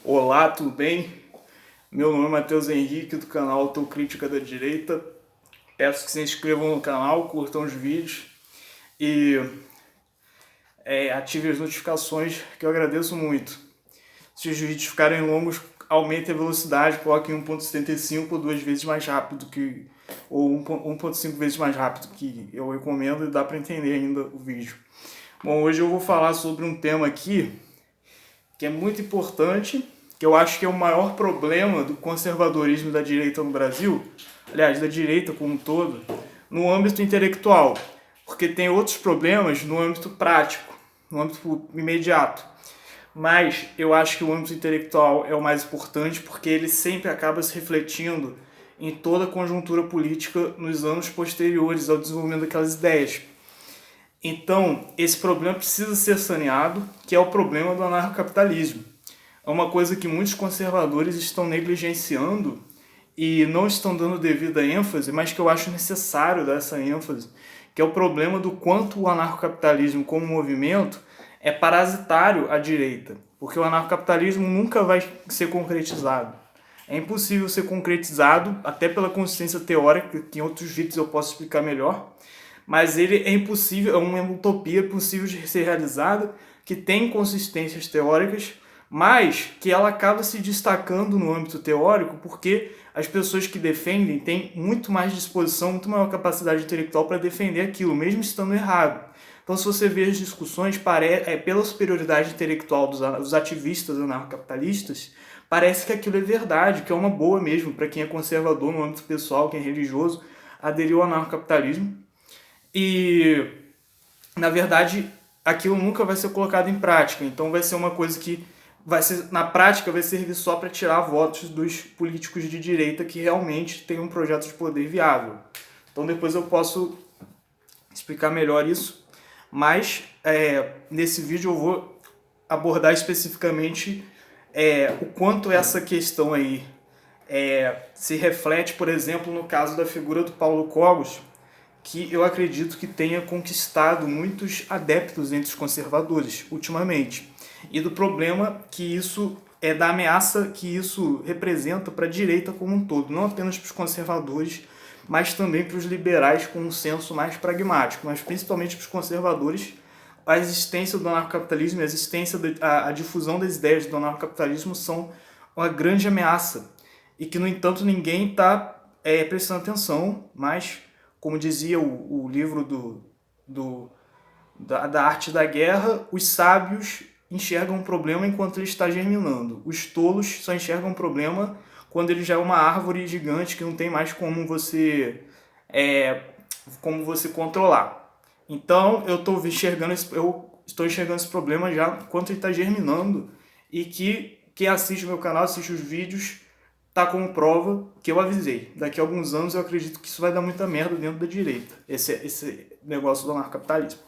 Olá, tudo bem? Meu nome é Matheus Henrique, do canal Autocrítica da Direita. Peço que se inscrevam no canal, curtam os vídeos e ativem as notificações, que eu agradeço muito. Se os vídeos ficarem longos, aumente a velocidade, coloque em 1.75 ou 2 vezes mais rápido ou 1.5 vezes mais rápido que eu recomendo, e dá para entender ainda o vídeo. Bom, hoje eu vou falar sobre um tema aqui que é muito importante, que eu acho que é o maior problema do conservadorismo da direita no Brasil, aliás, da direita como um todo, no âmbito intelectual, porque tem outros problemas no âmbito prático, no âmbito imediato. Mas eu acho que o âmbito intelectual é o mais importante porque ele sempre acaba se refletindo em toda a conjuntura política nos anos posteriores ao desenvolvimento daquelas ideias. Então, esse problema precisa ser saneado, que é o problema do anarcocapitalismo. É uma coisa que muitos conservadores estão negligenciando e não estão dando devida ênfase, mas que eu acho necessário dar essa ênfase, que é o problema do quanto o anarcocapitalismo como movimento é parasitário à direita, porque o anarcocapitalismo nunca vai ser concretizado. É impossível ser concretizado, até pela consciência teórica, que em outros vídeos eu posso explicar melhor, mas ele é impossível, é uma utopia possível de ser realizada, que tem consistências teóricas, mas que ela acaba se destacando no âmbito teórico porque as pessoas que defendem têm muito mais disposição, muito maior capacidade intelectual para defender aquilo, mesmo estando errado. Então, se você vê as discussões, pela superioridade intelectual dos ativistas anarcocapitalistas, parece que aquilo é verdade, que é uma boa mesmo para quem é conservador no âmbito pessoal, quem é religioso, aderiu ao anarcocapitalismo. E, na verdade, aquilo nunca vai ser colocado em prática. Então vai ser uma coisa que na prática vai servir só para tirar votos dos políticos de direita que realmente têm um projeto de poder viável. Então depois eu posso explicar melhor isso, mas nesse vídeo eu vou abordar especificamente o quanto essa questão aí se reflete, por exemplo, no caso da figura do Paulo Cogos, que eu acredito que tenha conquistado muitos adeptos entre os conservadores ultimamente, e do problema que isso da ameaça que isso representa para a direita como um todo, não apenas para os conservadores, mas também para os liberais com um senso mais pragmático, mas principalmente para os conservadores. A existência do anarcocapitalismo e a difusão das ideias do anarcocapitalismo são uma grande ameaça, e que, no entanto, ninguém está prestando atenção, mas como dizia o livro da Arte da Guerra, os sábios enxergam um problema enquanto ele está germinando. Os tolos só enxergam um problema quando ele já é uma árvore gigante que não tem mais como você controlar. Então eu estou enxergando esse problema já enquanto ele está germinando, e que quem assiste meu canal, assiste os vídeos, tá como prova que eu avisei. Daqui a alguns anos eu acredito que isso vai dar muita merda dentro da direita, esse negócio do anarcapitalismo.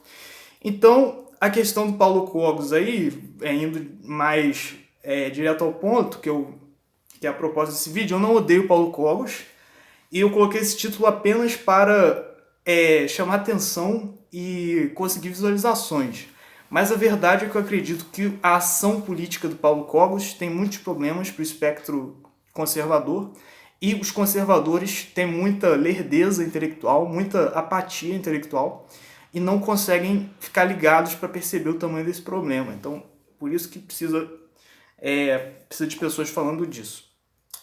Então, a questão do Paulo Cogos aí, indo mais direto ao ponto, que é a proposta desse vídeo, eu não odeio o Paulo Cogos, e eu coloquei esse título apenas para chamar atenção e conseguir visualizações. Mas a verdade é que eu acredito que a ação política do Paulo Cogos tem muitos problemas para o espectro conservador, e os conservadores têm muita lerdeza intelectual, muita apatia intelectual, e não conseguem ficar ligados para perceber o tamanho desse problema. Então, por isso que precisa de pessoas falando disso.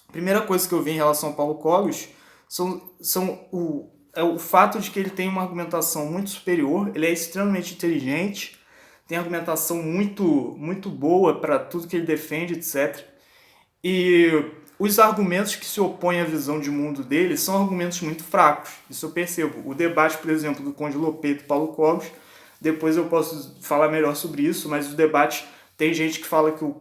A primeira coisa que eu vi em relação ao Paulo Cogos é o fato de que ele tem uma argumentação muito superior, ele é extremamente inteligente, tem argumentação muito, muito boa para tudo que ele defende, etc. E os argumentos que se opõem à visão de mundo dele são argumentos muito fracos. Isso eu percebo. O debate, por exemplo, do Conde Lopé e do Paulo Cogos, depois eu posso falar melhor sobre isso, mas o debate, tem gente que fala que o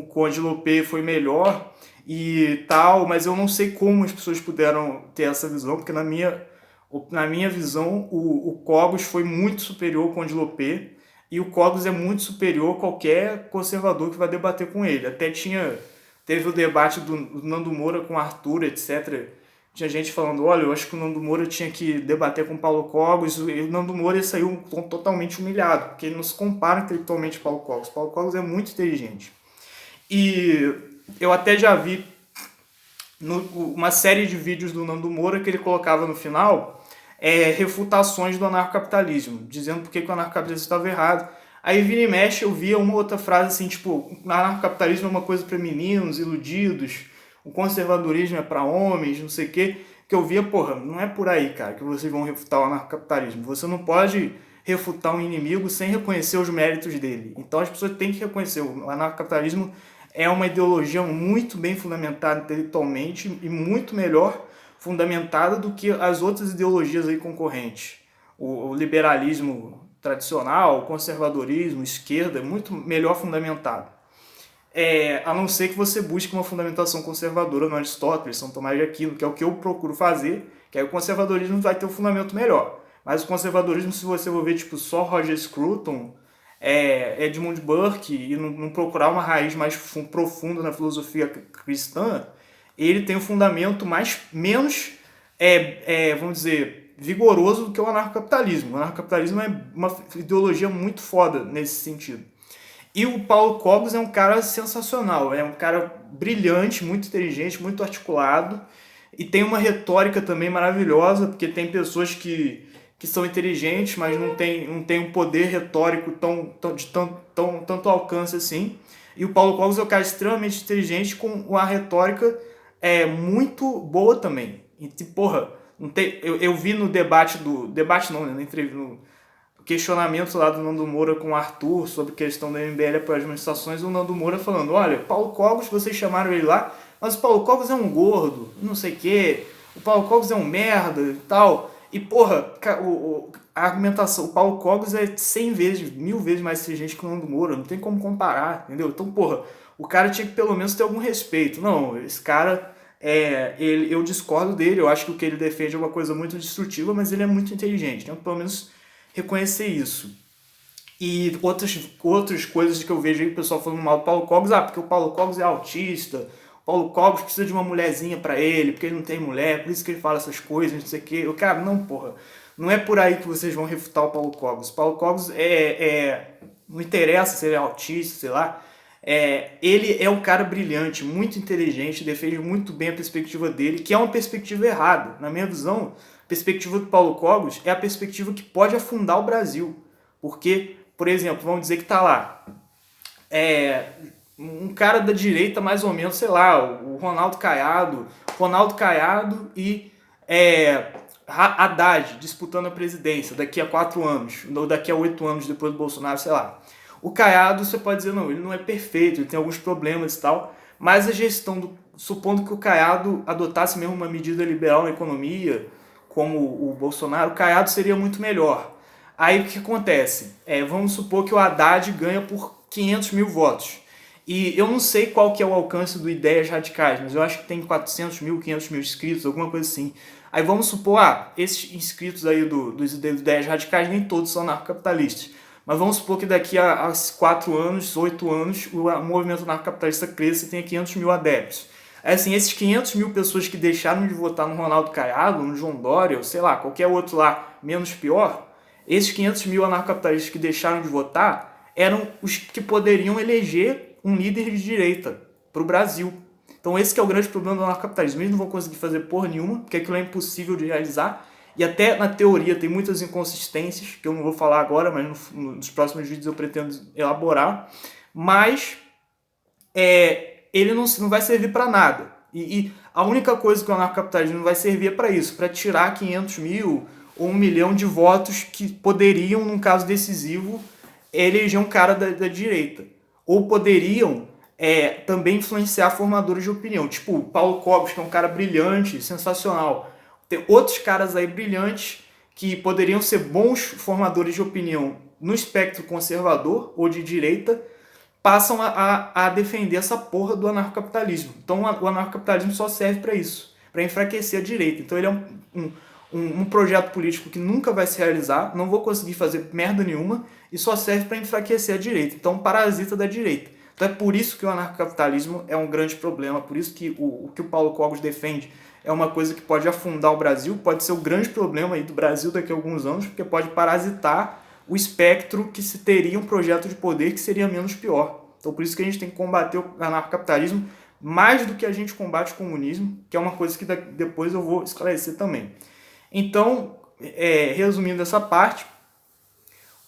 Conde Lopé foi melhor e tal, mas eu não sei como as pessoas puderam ter essa visão, porque na minha visão o Cogos foi muito superior ao Conde Lopé, e o Cogos é muito superior a qualquer conservador que vai debater com ele. Teve o debate do Nando Moura com o Arthur, etc. Tinha gente falando, olha, eu acho que o Nando Moura tinha que debater com o Paulo Cogos, e o Nando Moura saiu totalmente humilhado, porque ele não se compara intelectualmente ao Paulo Cogos. O Paulo Cogos é muito inteligente. E eu até já vi uma série de vídeos do Nando Moura que ele colocava no final refutações do anarcocapitalismo, dizendo por que o anarcocapitalismo estava errado. Aí vira e mexe eu via uma outra frase assim, tipo, o anarcocapitalismo é uma coisa para meninos, iludidos, o conservadorismo é para homens, não sei o quê, que eu via, porra, não é por aí, cara, que vocês vão refutar o anarcocapitalismo. Você não pode refutar um inimigo sem reconhecer os méritos dele. Então as pessoas têm que reconhecer. O anarcocapitalismo é uma ideologia muito bem fundamentada intelectualmente e muito melhor fundamentada do que as outras ideologias aí concorrentes. O liberalismo tradicional, o conservadorismo, esquerda, é muito melhor fundamentado. A não ser que você busque uma fundamentação conservadora no Aristóteles, São Tomás de Aquino, que é o que eu procuro fazer, que aí o conservadorismo vai ter um fundamento melhor. Mas o conservadorismo, se você for ver tipo, só Roger Scruton, Edmund Burke, e não procurar uma raiz mais profunda na filosofia cristã, ele tem um fundamento menos, vamos dizer, vigoroso do que o anarcocapitalismo. O anarcocapitalismo é uma ideologia muito foda nesse sentido. E o Paulo Cogos é um cara sensacional, é um cara brilhante, muito inteligente, muito articulado e tem uma retórica também maravilhosa, porque tem pessoas que são inteligentes, mas não tem um poder retórico tanto alcance assim. E o Paulo Cogos é um cara extremamente inteligente com uma retórica muito boa também. E, porra, não tem, eu vi no debate Debate não, né? No questionamento lá do Nando Moura com o Arthur sobre a questão do MBL para as manifestações, o Nando Moura falando, olha, Paulo Cogos, vocês chamaram ele lá, mas o Paulo Cogos é um gordo, não sei o quê, o Paulo Cogos é um merda e tal. E, porra, a argumentação, o Paulo Cogos é 100 vezes, 1000 vezes mais inteligente que o Nando Moura, não tem como comparar, entendeu? Então, porra, o cara tinha que pelo menos ter algum respeito. Não, esse cara, eu discordo dele, eu acho que o que ele defende é uma coisa muito destrutiva, mas ele é muito inteligente, então pelo menos reconhecer isso. E outras coisas que eu vejo aí o pessoal falando mal do Paulo Cogos, porque o Paulo Cogos é autista, o Paulo Cogos precisa de uma mulherzinha pra ele, porque ele não tem mulher, por isso que ele fala essas coisas, não sei o quê. Eu, cara, não, porra, não é por aí que vocês vão refutar o Paulo Cogos. O Paulo Cogos não interessa se ele é autista, sei lá, ele é um cara brilhante, muito inteligente, defende muito bem a perspectiva dele, que é uma perspectiva errada. Na minha visão, a perspectiva do Paulo Cogos é a perspectiva que pode afundar o Brasil. Porque, por exemplo, vamos dizer que está lá um cara da direita, mais ou menos, sei lá, o Ronaldo Caiado e Haddad disputando a presidência daqui a 4 anos, ou daqui a 8 anos depois do Bolsonaro, sei lá. O Caiado, você pode dizer, não, ele não é perfeito, ele tem alguns problemas e tal, mas a gestão, supondo que o Caiado adotasse mesmo uma medida liberal na economia, como o Bolsonaro, o Caiado seria muito melhor. Aí o que acontece? Vamos supor que o Haddad ganha por 500 mil votos. E eu não sei qual que é o alcance do Ideias Radicais, mas eu acho que tem 400 mil, 500 mil inscritos, alguma coisa assim. Aí vamos supor, esses inscritos aí dos Ideias Radicais, nem todos são anarcocapitalistas. Mas vamos supor que daqui a 4 anos, 8 anos, o movimento anarcocapitalista cresça e tenha 500 mil adeptos. Assim, esses 500 mil pessoas que deixaram de votar no Ronaldo Caiado, no João Dória, ou sei lá, qualquer outro lá menos pior, esses 500 mil anarcocapitalistas que deixaram de votar eram os que poderiam eleger um líder de direita para o Brasil. Então esse que é o grande problema do anarcocapitalismo. Eles não vão conseguir fazer porra nenhuma, porque aquilo é impossível de realizar. E até na teoria tem muitas inconsistências, que eu não vou falar agora, mas nos próximos vídeos eu pretendo elaborar. Mas ele não vai servir para nada. E a única coisa que o anarcocapitalismo vai servir é para isso, para tirar 500 mil ou 1 milhão de votos que poderiam, num caso decisivo, eleger um cara da direita. Ou poderiam também influenciar formadores de opinião. Tipo o Paulo Cogos, que é um cara brilhante, sensacional. Tem outros caras aí brilhantes que poderiam ser bons formadores de opinião no espectro conservador ou de direita, passam a defender essa porra do anarcocapitalismo. Então o anarcocapitalismo só serve para isso, para enfraquecer a direita. Então ele é um projeto político que nunca vai se realizar, não vou conseguir fazer merda nenhuma e só serve para enfraquecer a direita. Então parasita da direita. Então é por isso que o anarcocapitalismo é um grande problema, por isso que o que o Paulo Cogos defende é uma coisa que pode afundar o Brasil, pode ser o grande problema aí do Brasil daqui a alguns anos, porque pode parasitar o espectro que se teria um projeto de poder que seria menos pior. Então por isso que a gente tem que combater o anarcocapitalismo mais do que a gente combate o comunismo, que é uma coisa que depois eu vou esclarecer também. Então, resumindo essa parte,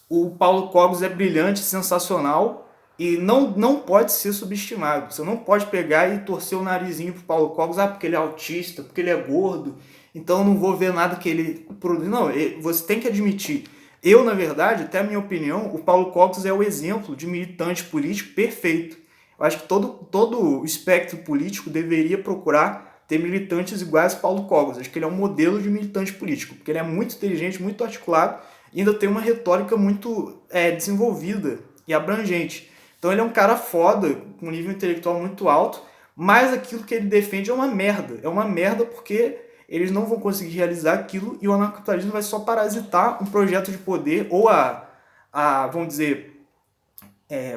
o Paulo Cogos é brilhante, sensacional e não pode ser subestimado. Você não pode pegar e torcer o narizinho pro Paulo Cogos, porque ele é autista, porque ele é gordo, então eu não vou ver nada que ele produz. Não, você tem que admitir. Eu, na verdade, até a minha opinião, o Paulo Cogos é o exemplo de militante político perfeito. Eu acho que todo o espectro político deveria procurar ter militantes iguais a Paulo Cogos. Acho que ele é um modelo de militante político, porque ele é muito inteligente, muito articulado e ainda tem uma retórica muito desenvolvida e abrangente. Então ele é um cara foda, com um nível intelectual muito alto, mas aquilo que ele defende é uma merda. É uma merda porque eles não vão conseguir realizar aquilo e o anarcocapitalismo vai só parasitar um projeto de poder ou vamos dizer,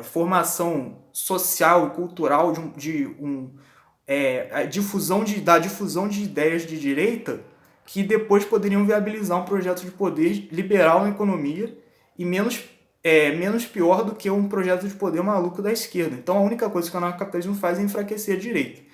formação social e cultural da difusão de ideias de direita que depois poderiam viabilizar um projeto de poder liberal na economia e menos pior do que um projeto de poder maluco da esquerda. Então a única coisa que o anarcocapitalismo faz é enfraquecer a direita.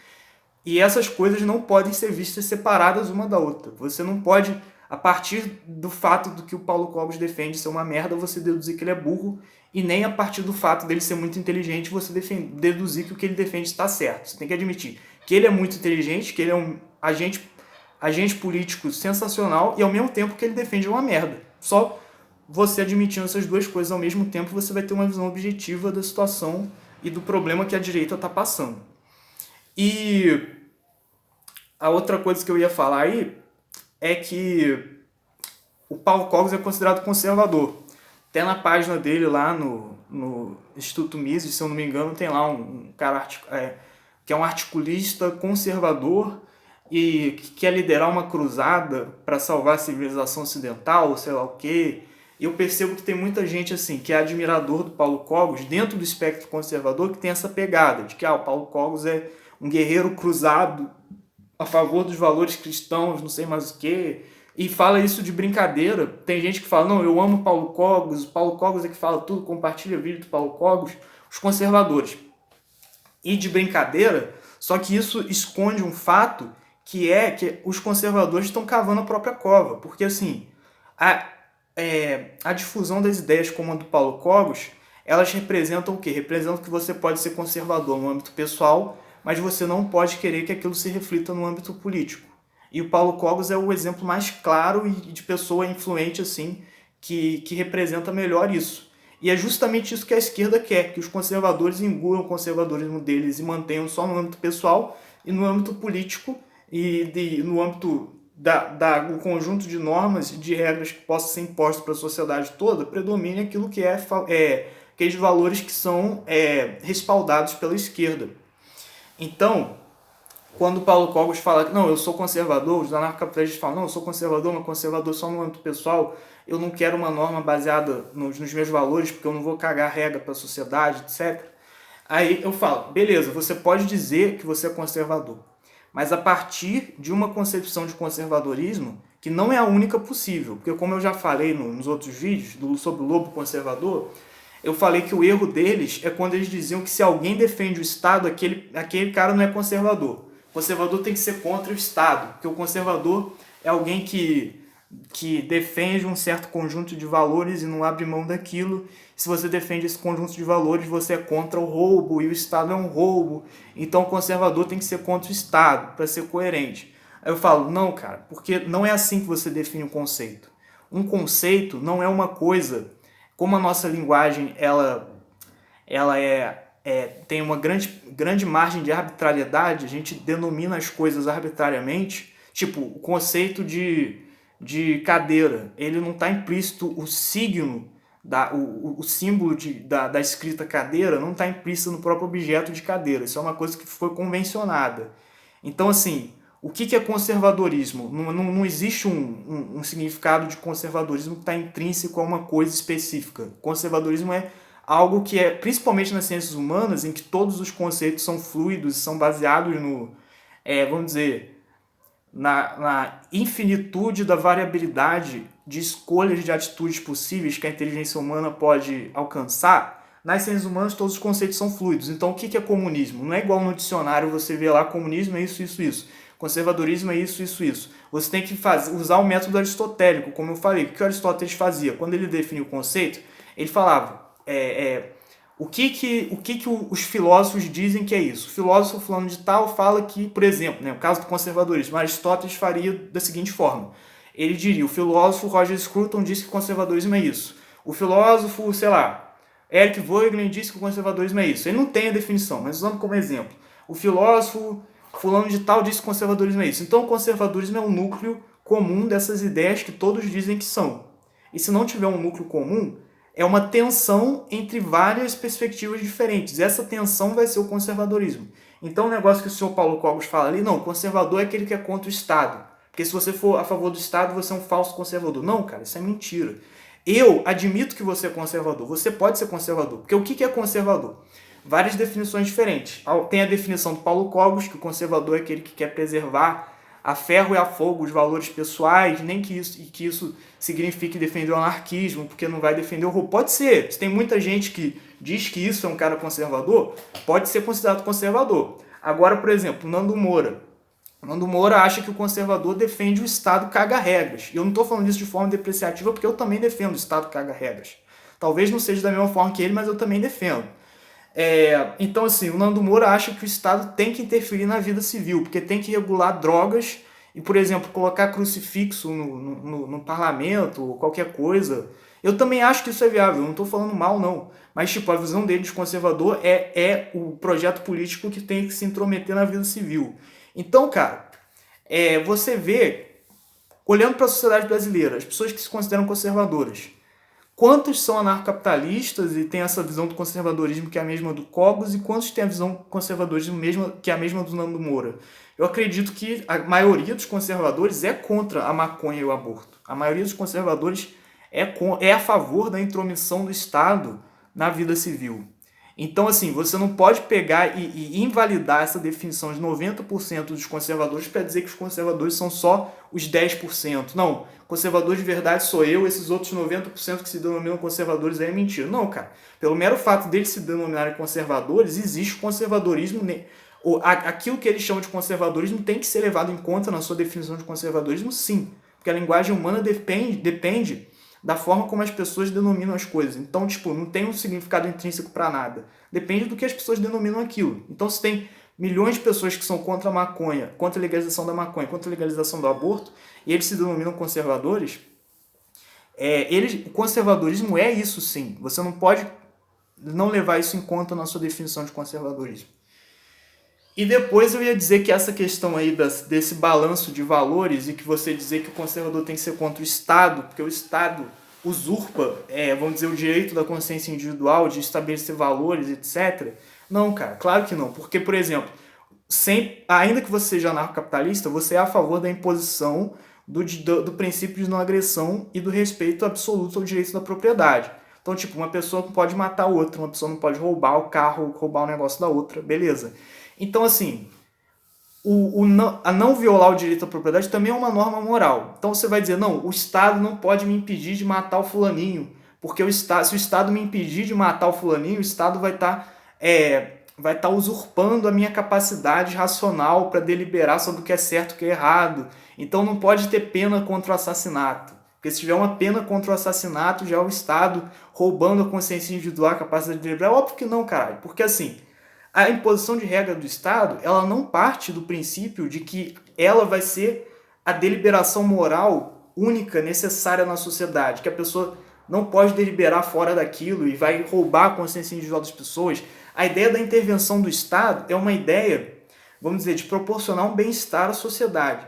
E essas coisas não podem ser vistas separadas uma da outra. Você não pode, a partir do fato do que o Paulo Cogos defende ser uma merda, você deduzir que ele é burro, e nem a partir do fato dele ser muito inteligente, você deduzir que o que ele defende está certo. Você tem que admitir que ele é muito inteligente, que ele é um agente político sensacional, e ao mesmo tempo que ele defende uma merda. Só você admitindo essas duas coisas ao mesmo tempo, você vai ter uma visão objetiva da situação e do problema que a direita está passando. E a outra coisa que eu ia falar aí é que o Paulo Cogos é considerado conservador. Até na página dele lá no Instituto Mises, se eu não me engano, tem lá um cara que é um articulista conservador e que quer liderar uma cruzada para salvar a civilização ocidental, sei lá o quê. Eu percebo que tem muita gente assim que é admirador do Paulo Cogos dentro do espectro conservador que tem essa pegada de que o Paulo Cogos é um guerreiro cruzado a favor dos valores cristãos, não sei mais o quê, e fala isso de brincadeira. Tem gente que fala, não, eu amo Paulo Cogos é que fala tudo, compartilha o vídeo do Paulo Cogos, os conservadores. E de brincadeira, só que isso esconde um fato que é que os conservadores estão cavando a própria cova, porque assim, a difusão das ideias como a do Paulo Cogos, elas representam o quê? Representam que você pode ser conservador no âmbito pessoal, mas você não pode querer que aquilo se reflita no âmbito político. E o Paulo Cogos é o exemplo mais claro e de pessoa influente assim que representa melhor isso. E é justamente isso que a esquerda quer, que os conservadores engulam o conservadorismo deles e mantenham só no âmbito pessoal e no âmbito político e no âmbito do conjunto de normas e de regras que possam ser impostos para a sociedade toda, predomine aquilo que aqueles valores que são respaldados pela esquerda. Então, quando o Paulo Cogos fala que não, eu sou conservador, os anarcocapitalistas falam, não, eu sou conservador, mas conservador só no âmbito pessoal, eu não quero uma norma baseada nos meus valores, porque eu não vou cagar regra para a sociedade, etc. Aí eu falo, beleza, você pode dizer que você é conservador, mas a partir de uma concepção de conservadorismo que não é a única possível, porque como eu já falei nos outros vídeos sobre o lobo conservador, eu falei que o erro deles é quando eles diziam que se alguém defende o Estado, aquele cara não é conservador. O conservador tem que ser contra o Estado, porque o conservador é alguém que defende um certo conjunto de valores e não abre mão daquilo. Se você defende esse conjunto de valores, você é contra o roubo, e o Estado é um roubo. Então o conservador tem que ser contra o Estado, para ser coerente. Aí eu falo, não, cara, porque não é assim que você define um conceito. Um conceito não é uma coisa... Como a nossa linguagem ela tem uma grande margem de arbitrariedade, a gente denomina as coisas arbitrariamente, tipo, o conceito de cadeira, ele não está implícito, o signo, o símbolo da escrita cadeira não está implícito no próprio objeto de cadeira, isso é uma coisa que foi convencionada. Então, assim, o que é conservadorismo? Não existe um significado de conservadorismo que está intrínseco a uma coisa específica. Conservadorismo é algo que é, principalmente nas ciências humanas, em que todos os conceitos são fluidos e são baseados vamos dizer, na infinitude da variabilidade de escolhas de atitudes possíveis que a inteligência humana pode alcançar. nas ciências humanas todos os conceitos são fluidos. Então o que é comunismo? Não é igual no dicionário você vê lá comunismo é isso, isso, isso. Conservadorismo é isso, isso, isso. Você tem que usar o método aristotélico, como eu falei. O que Aristóteles fazia? Quando ele definiu o conceito, ele falava o que os filósofos dizem que é isso. O filósofo fulano de tal fala que, por exemplo, no caso do conservadorismo, Aristóteles faria da seguinte forma. Ele diria, o filósofo Roger Scruton disse que o conservadorismo é isso. O filósofo, sei lá, Eric Voegelin disse que o conservadorismo é isso. Ele não tem a definição, mas usando como exemplo. O filósofo fulano de tal disse que o conservadorismo é isso. Então o conservadorismo é um núcleo comum dessas ideias que todos dizem que são. E se não tiver um núcleo comum, é uma tensão entre várias perspectivas diferentes. E essa tensão vai ser o conservadorismo. Então o negócio que o senhor Paulo Cogos fala ali, não, o conservador é aquele que é contra o Estado. Porque se você for a favor do Estado, você é um falso conservador. Não, cara, isso é mentira. Eu admito que você é conservador. Você pode ser conservador. Porque o que é conservador? Várias definições diferentes. Tem a definição do Paulo Cogos, que o conservador é aquele que quer preservar a ferro e a fogo os valores pessoais, nem que isso signifique defender o anarquismo, porque não vai defender o roubo. Pode ser. Se tem muita gente que diz que isso é um cara conservador, pode ser considerado conservador. Agora, por exemplo, o Nando Moura. O Nando Moura acha que o conservador defende o Estado caga-regras. E eu não estou falando disso de forma depreciativa, porque eu também defendo o Estado caga-regras. Talvez não seja da mesma forma que ele, mas eu também defendo. Então, assim, o Nando Moura acha que o Estado tem que interferir na vida civil, porque tem que regular drogas e, por exemplo, colocar crucifixo no parlamento ou qualquer coisa. Eu também acho que isso é viável, não estou falando mal, não. Mas, tipo, a visão dele de conservador é o projeto político que tem que se intrometer na vida civil. Então, cara, você vê, olhando para a sociedade brasileira, as pessoas que se consideram conservadoras, quantos são anarcocapitalistas e têm essa visão do conservadorismo que é a mesma do Cogos e quantos têm a visão do conservadorismo que é a mesma do Nando Moura? Eu acredito que a maioria dos conservadores é contra a maconha e o aborto. A maioria dos conservadores é a favor da intromissão do Estado na vida civil. Então, assim, você não pode pegar e invalidar essa definição de 90% dos conservadores para dizer que os conservadores são só os 10%. Não, conservador de verdade sou eu, esses outros 90% que se denominam conservadores aí é mentira. Não, cara. Pelo mero fato deles se denominarem conservadores, existe conservadorismo. Aquilo que eles chamam de conservadorismo tem que ser levado em conta na sua definição de conservadorismo, sim. Porque a linguagem humana depende da forma como as pessoas denominam as coisas. Então, tipo, não tem um significado intrínseco para nada. Depende do que as pessoas denominam aquilo. Então, se tem milhões de pessoas que são contra a maconha, contra a legalização da maconha, contra a legalização do aborto, e eles se denominam conservadores, o conservadorismo é isso sim. Você não pode não levar isso em conta na sua definição de conservadorismo. E depois eu ia dizer que essa questão aí desse balanço de valores e que você dizer que o conservador tem que ser contra o Estado, porque o Estado usurpa, vamos dizer, o direito da consciência individual de estabelecer valores, etc. Não, cara, claro que não. Porque, por exemplo, ainda que você seja anarcocapitalista, você é a favor da imposição do princípio de não agressão e do respeito absoluto ao direito da propriedade. Então, tipo, uma pessoa não pode matar outra, uma pessoa não pode roubar o carro, roubar o negócio da outra, beleza. Então, assim, a não violar o direito à propriedade também é uma norma moral. Então você vai dizer, não, o Estado não pode me impedir de matar o fulaninho, porque se o Estado me impedir de matar o fulaninho, o Estado vai estar usurpando a minha capacidade racional para deliberar sobre o que é certo e o que é errado. Então não pode ter pena contra o assassinato. Porque se tiver uma pena contra o assassinato, já é o Estado roubando a consciência individual, a capacidade de deliberar. Óbvio que não, caralho. Porque assim, a imposição de regra do Estado, ela não parte do princípio de que ela vai ser a deliberação moral única necessária na sociedade, que a pessoa não pode deliberar fora daquilo e vai roubar a consciência individual das pessoas. A ideia da intervenção do Estado é uma ideia, vamos dizer, de proporcionar um bem-estar à sociedade.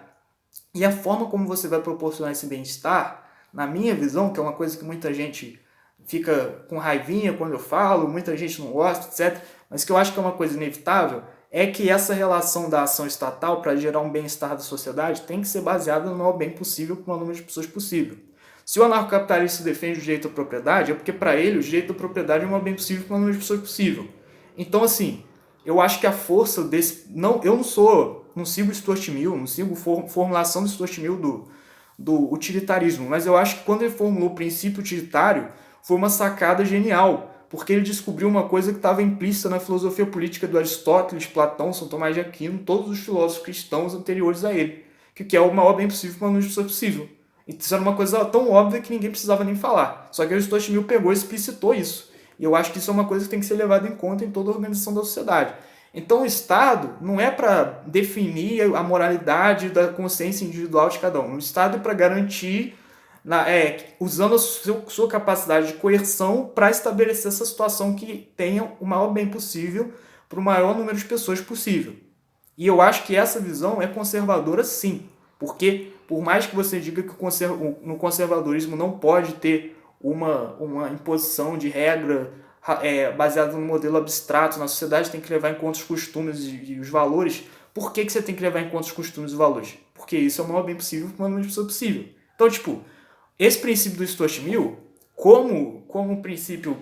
E a forma como você vai proporcionar esse bem-estar, na minha visão, que é uma coisa que muita gente fica com raivinha quando eu falo, muita gente não gosta, etc., mas que eu acho que é uma coisa inevitável, é que essa relação da ação estatal para gerar um bem-estar da sociedade tem que ser baseada no maior bem possível para o maior número de pessoas possível. Se o anarcocapitalista defende o direito à propriedade, é porque para ele o direito à propriedade é o maior bem possível para o maior número de pessoas possível. Então, assim, eu acho que a força desse... eu não sigo Stuart Mill, não sigo formulação do Stuart Mill do utilitarismo, mas eu acho que quando ele formulou o princípio utilitário, foi uma sacada genial, porque ele descobriu uma coisa que estava implícita na filosofia política do Aristóteles, Platão, São Tomás de Aquino, todos os filósofos cristãos anteriores a ele, que é o maior bem possível para o número de pessoas possível. Isso era uma coisa tão óbvia que ninguém precisava nem falar. Só que Aristóteles pegou e explicitou isso. E eu acho que isso é uma coisa que tem que ser levada em conta em toda a organização da sociedade. Então o Estado não é para definir a moralidade da consciência individual de cada um. O Estado é para garantir, usando a sua capacidade de coerção para estabelecer essa situação que tenha o maior bem possível para o maior número de pessoas possível. E eu acho que essa visão é conservadora sim, porque por mais que você diga que no conservadorismo não pode ter uma imposição de regra baseada num modelo abstrato, na sociedade tem que levar em conta os costumes e os valores. Por que você tem que levar em conta os costumes e valores? Porque isso é o maior bem possível para o maior número de pessoas possível. Então, esse princípio do Stuart Mill, como um princípio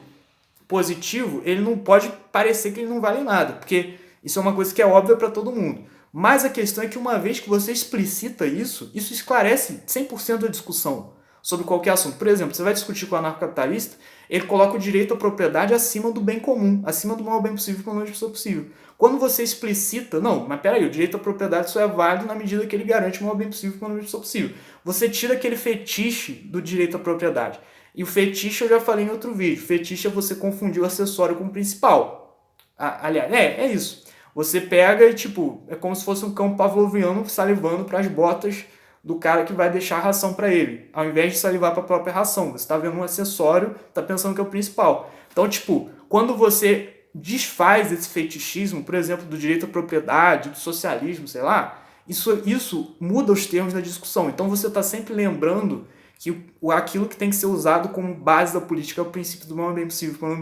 positivo, ele não pode parecer que ele não vale nada, porque isso é uma coisa que é óbvia para todo mundo. Mas a questão é que uma vez que você explicita isso esclarece 100% da discussão sobre qualquer assunto. Por exemplo, você vai discutir com o anarcocapitalista, ele coloca o direito à propriedade acima do bem comum, acima do maior bem possível para o número de pessoas possível. Quando você explicita, não, mas peraí, o direito à propriedade só é válido na medida que ele garante o maior bem possível para o número de pessoas possível. Você tira aquele fetiche do direito à propriedade. E o fetiche eu já falei em outro vídeo. Fetiche é você confundir o acessório com o principal. Aliás, é isso. Você pega e, é como se fosse um cão pavloviano salivando para as botas do cara que vai deixar a ração para ele, ao invés de salivar para a própria ração. Você está vendo um acessório, está pensando que é o principal. Então, quando você desfaz esse fetichismo, por exemplo, do direito à propriedade, do socialismo, sei lá, isso muda os termos da discussão. Então, você está sempre lembrando que aquilo que tem que ser usado como base da política é o princípio do maior bem possível para o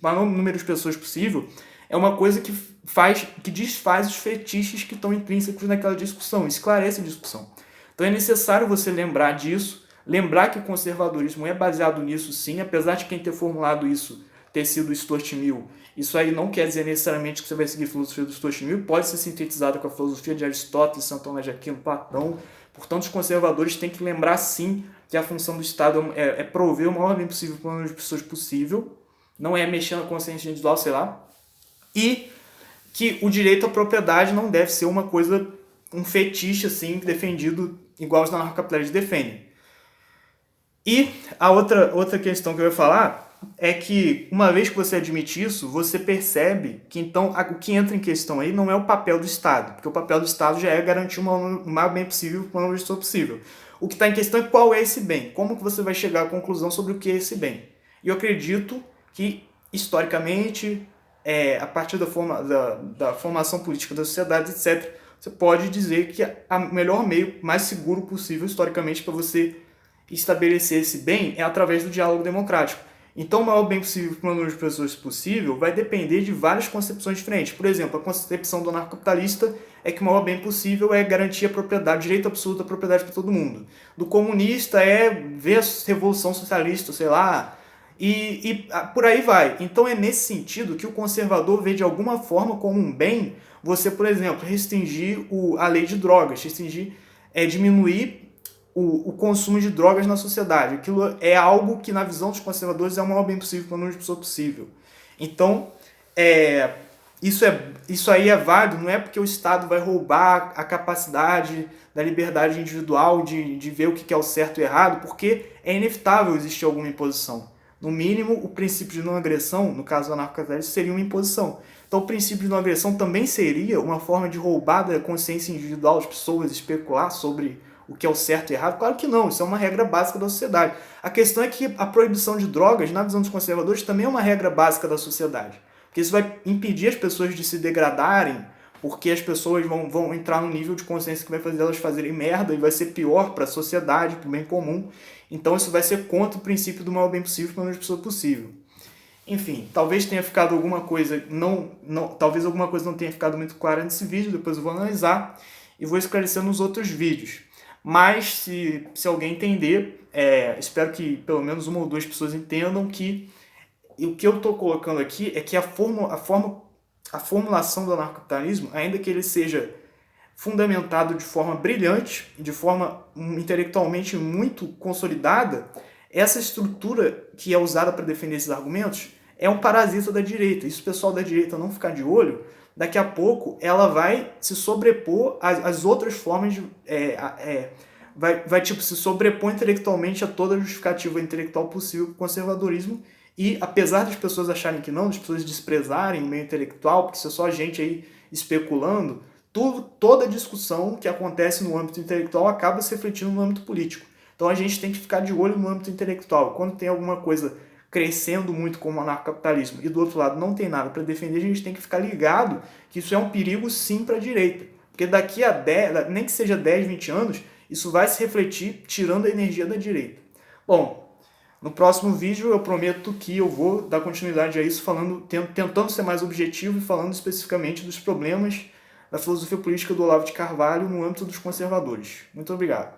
maior número de pessoas possível, é uma coisa que desfaz os fetiches que estão intrínsecos naquela discussão, esclarece a discussão. Então é necessário você lembrar disso, lembrar que o conservadorismo é baseado nisso sim, apesar de quem ter formulado isso ter sido Stuart Mill. Isso aí não quer dizer necessariamente que você vai seguir a filosofia do Stuart Mill, pode ser sintetizado com a filosofia de Aristóteles, São Tomás de Aquino, Platão. Portanto, os conservadores têm que lembrar sim que a função do Estado é prover o maior bem possível para o número de pessoas possível, não é mexer na consciência individual, sei lá, e que o direito à propriedade não deve ser uma coisa, um fetiche assim, defendido igual os anarcocapitalistas defendem. E a outra questão que eu ia falar é que, uma vez que você admite isso, você percebe que, então, o que entra em questão aí não é o papel do Estado, porque o papel do Estado já é garantir o maior bem possível para o maior número possível. O que está em questão é qual é esse bem, como que você vai chegar à conclusão sobre o que é esse bem. E eu acredito que, historicamente, a partir da formação política da sociedade, etc., você pode dizer que o melhor meio, mais seguro possível, historicamente, para você estabelecer esse bem é através do diálogo democrático. Então, o maior bem possível para o número de pessoas possível vai depender de várias concepções diferentes. Por exemplo, a concepção do anarcocapitalista é que o maior bem possível é garantir a propriedade, direito absoluto à propriedade para todo mundo. Do comunista é ver a revolução socialista, sei lá, e por aí vai. Então é nesse sentido que o conservador vê de alguma forma como um bem você, por exemplo, restringir a lei de drogas, diminuir o consumo de drogas na sociedade. Aquilo é algo que, na visão dos conservadores, é o maior bem possível para o número de pessoas possível. Então, isso aí é válido, não é porque o Estado vai roubar a capacidade da liberdade individual de ver o que é o certo e o errado, porque é inevitável existir alguma imposição. No mínimo, o princípio de não agressão, no caso do anarcocapitalismo, seria uma imposição. Então, o princípio de não agressão também seria uma forma de roubar da consciência individual das pessoas, especular sobre o que é o certo e errado? Claro que não, isso é uma regra básica da sociedade. A questão é que a proibição de drogas, na visão dos conservadores, também é uma regra básica da sociedade. Porque isso vai impedir as pessoas de se degradarem, porque as pessoas vão entrar num nível de consciência que vai fazer elas fazerem merda e vai ser pior para a sociedade, para o bem comum. Então isso vai ser contra o princípio do maior bem possível para o número de pessoas possível. Enfim, talvez tenha ficado alguma coisa, talvez alguma coisa não tenha ficado muito clara nesse vídeo, depois eu vou analisar e vou esclarecer nos outros vídeos. Mas, se alguém entender, espero que pelo menos uma ou duas pessoas entendam que o que eu estou colocando aqui é que a formulação do anarcocapitalismo, ainda que ele seja fundamentado de forma brilhante, de forma intelectualmente muito consolidada, essa estrutura que é usada para defender esses argumentos, é um parasita da direita. E se o pessoal da direita não ficar de olho, daqui a pouco ela vai se sobrepor às outras formas de... vai tipo, se sobrepor intelectualmente a toda a justificativa intelectual possível para o conservadorismo. E apesar das pessoas acharem que não, das pessoas desprezarem o meio intelectual, porque isso é só gente aí especulando, toda discussão que acontece no âmbito intelectual acaba se refletindo no âmbito político. Então a gente tem que ficar de olho no âmbito intelectual. Quando tem alguma coisa crescendo muito como o anarcocapitalismo e do outro lado não tem nada para defender, a gente tem que ficar ligado que isso é um perigo sim para a direita. Porque daqui a 10, nem que seja 10, 20 anos, isso vai se refletir tirando a energia da direita. Bom, no próximo vídeo eu prometo que eu vou dar continuidade a isso, tentando ser mais objetivo e falando especificamente dos problemas da filosofia política do Olavo de Carvalho no âmbito dos conservadores. Muito obrigado.